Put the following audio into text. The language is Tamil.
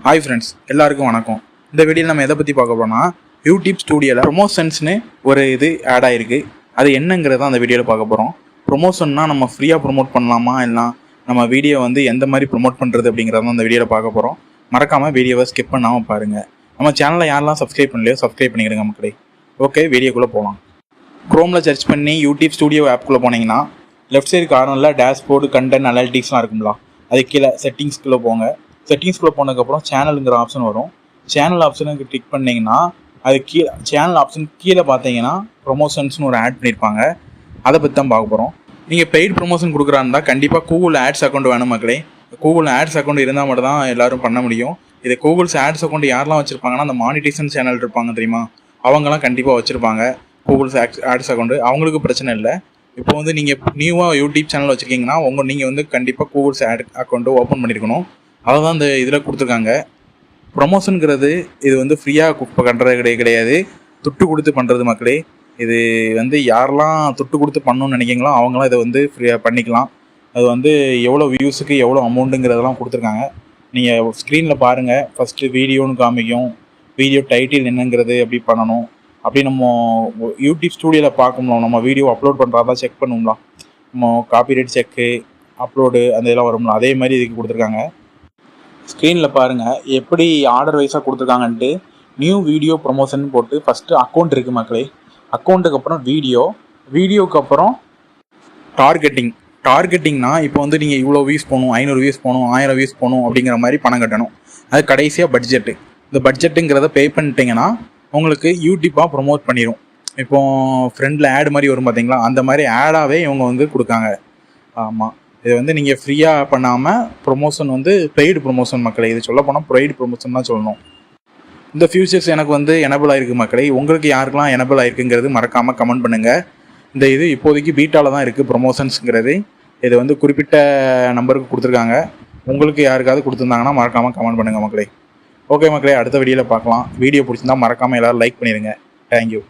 ஹாய் ஃப்ரெண்ட்ஸ், எல்லாருக்கும் வணக்கம். இந்த வீடியோவில் நம்ம எதை பற்றி பார்க்க போனால் யூடியூப் ஸ்டூடியோவில் ப்ரொமோஷன்ஸ்னு ஒரு இது ஆட் ஆகிருக்கு. அது என்னங்கிறத அந்த வீடியோவில் பார்க்க போகிறோம். ப்ரொமோஷன்னா நம்ம ஃப்ரீயாக ப்ரொமோட் பண்ணலாமா, இல்லை நம்ம வீடியோ வந்து எந்த மாதிரி ப்ரொமோட் பண்ணுறது அப்படிங்கிறத அந்த வீடியோவில் பார்க்க போகிறோம். மறக்காமல் வீடியோவை ஸ்கிப் பண்ணாமல் பாருங்கள். நம்ம சேனலில் யாரெல்லாம் சப்ஸ்கிரைப் பண்ணலையோ சப்ஸ்கிரைப் பண்ணிடுங்க மக்களே. ஓகே, வீடியோக்குள்ளே போகலாம். க்ரோமில் சர்ச் பண்ணி யூடியூப் ஸ்டூடியோ ஆப்குள்ளே போனீங்கன்னா லெஃப்ட் சைடு கார்னரில் டேஷ்போர்டு, கண்டென்ட், அனாலிட்டிக்ஸ்லாம் இருக்குங்களா, அது கீழே செட்டிங்ஸ்குள்ளே போங்க. செட்டிங்ஸ்குள்ளே போனதுக்கப்புறம் சேனலுங்கிற ஆப்ஷன் வரும். சேனல் ஆப்ஷனுக்கு கிளிக் பண்ணிங்கன்னா அது கீழே சேனல் ஆப்ஷன் கீழே பார்த்தீங்கன்னா ப்ரொமோஷன்ஸ்னு ஒரு ஆட் பண்ணியிருப்பாங்க. அதை பற்றி தான் பார்க்க போகிறோம். நீங்கள் பெய்ட் ப்ரொமோஷன் கொடுக்குறாருந்தா கண்டிப்பாக கூகுள் ஆட்ஸ் அக்கௌண்ட் வேணும் மக்களே. கூகுள் ஆட்ஸ் அக்கௌண்ட் இருந்தால் மட்டும் தான் எல்லோரும் பண்ண முடியும். இது கூகுள்ஸ் ஆட்ஸ் அக்கௌண்ட் யாரெல்லாம் வச்சுருப்பாங்கன்னா அந்த மானிட்டேஷன் சேனல் இருப்பாங்க தெரியுமா, அவங்களாம் கண்டிப்பாக வச்சுருப்பாங்க கூகுள்ஸ் ஆட்ஸ் அக்கௌண்ட்டு. அவங்களுக்கு பிரச்சனை இல்லை. இப்போ வந்து நீங்கள் நியூவாக யூடியூப் சேனல் வச்சுருக்கீங்கன்னா நீங்கள் வந்து கண்டிப்பாக கூகுள்ஸ் ஆட் அக்கௌண்ட்டு ஓப்பன் பண்ணியிருக்கணும். அதை தான் இந்த இதில் கொடுத்துருக்காங்க. ப்ரொமோஷனுங்கிறது இது வந்து ஃப்ரீயாக பண்ணுறது கிடையாது, துட்டு கொடுத்து பண்ணுறது மக்களே. இது வந்து யாரெல்லாம் துட்டு கொடுத்து பண்ணணும்னு நினைக்கிங்களோ அவங்களாம் இதை வந்து ஃப்ரீயாக பண்ணிக்கலாம். அது வந்து எவ்வளோ வியூஸுக்கு எவ்வளோ அமௌண்ட்டுங்கிறதெல்லாம் கொடுத்துருக்காங்க. நீங்கள் ஸ்க்ரீனில் பாருங்கள். ஃபஸ்ட்டு வீடியோன்னு காமிக்கும், வீடியோ டைட்டில் என்னங்கிறது எப்படி பண்ணணும் அப்படி நம்ம யூடியூப் ஸ்டூடியோவில் பார்க்கணும். நம்ம வீடியோ அப்லோட் பண்ணுறதா செக் பண்ணுவோம்லாம், நம்ம காப்பிரைட் செக்கு, அப்லோடு அந்த இதெல்லாம் வரும்ல, அதே மாதிரி இதுக்கு கொடுத்துருக்காங்க. ஸ்க்ரீனில் பாருங்கள் எப்படி ஆர்டர் வைஸாக கொடுத்துருக்காங்கன்ட்டு. நியூ வீடியோ ப்ரொமோஷன் போட்டு ஃபஸ்ட்டு அக்கௌண்ட் இருக்குது மக்களே. அக்கௌண்ட்டுக்கு அப்புறம் வீடியோக்கு அப்புறம் டார்கெட்டிங்னா இப்போ வந்து நீங்கள் இவ்வளோ வியூஸ் போகணும், 500 வியூஸ் போகணும், 1000 வியூஸ் போகணும் அப்படிங்கிற மாதிரி பணம் கட்டணும். அது கடைசியாக பட்ஜெட்டு. இந்த பட்ஜெட்டுங்கிறத பே பண்ணிட்டீங்கன்னா உங்களுக்கு யூடியூப்பாக ப்ரொமோட் பண்ணிடும். இப்போது ஃப்ரெண்டில் ஆட் மாதிரி வரும் பார்த்தீங்களா, அந்த மாதிரி ஆடாகவே இவங்க வந்து கொடுக்காங்க. ஆமாம், இது வந்து நீங்கள் ஃப்ரீயாக பண்ணாமல் ப்ரொமோஷன் வந்து பெய்டு ப்ரொமோஷன் மக்களை. இது சொல்ல போனால் பெய்டு ப்ரொமோஷன் தான் சொல்லணும். இந்த ஃபியூச்சர்ஸ் எனக்கு வந்து எனபிள் ஆகிருக்கு மக்களை. உங்களுக்கு யாருக்கெல்லாம் எனபிள் ஆகிருக்குங்கிறது மறக்காமல் கமெண்ட் பண்ணுங்கள். இந்த இது இப்போதைக்கு பீட்டாவில் தான் இருக்குது ப்ரொமோஷன்ஸுங்கிறது. இது வந்து குறிப்பிட்ட நம்பருக்கு கொடுத்துருக்காங்க. உங்களுக்கு யாருக்காவது கொடுத்துருந்தாங்கன்னா மறக்காமல் கமெண்ட் பண்ணுங்கள் மக்களே. ஓகே மக்களே, அடுத்த வீடியோவில் பார்க்கலாம். வீடியோ பிடிச்சிருந்தா மறக்காமல் எல்லோரும் லைக் பண்ணிடுங்க. தேங்க்யூ.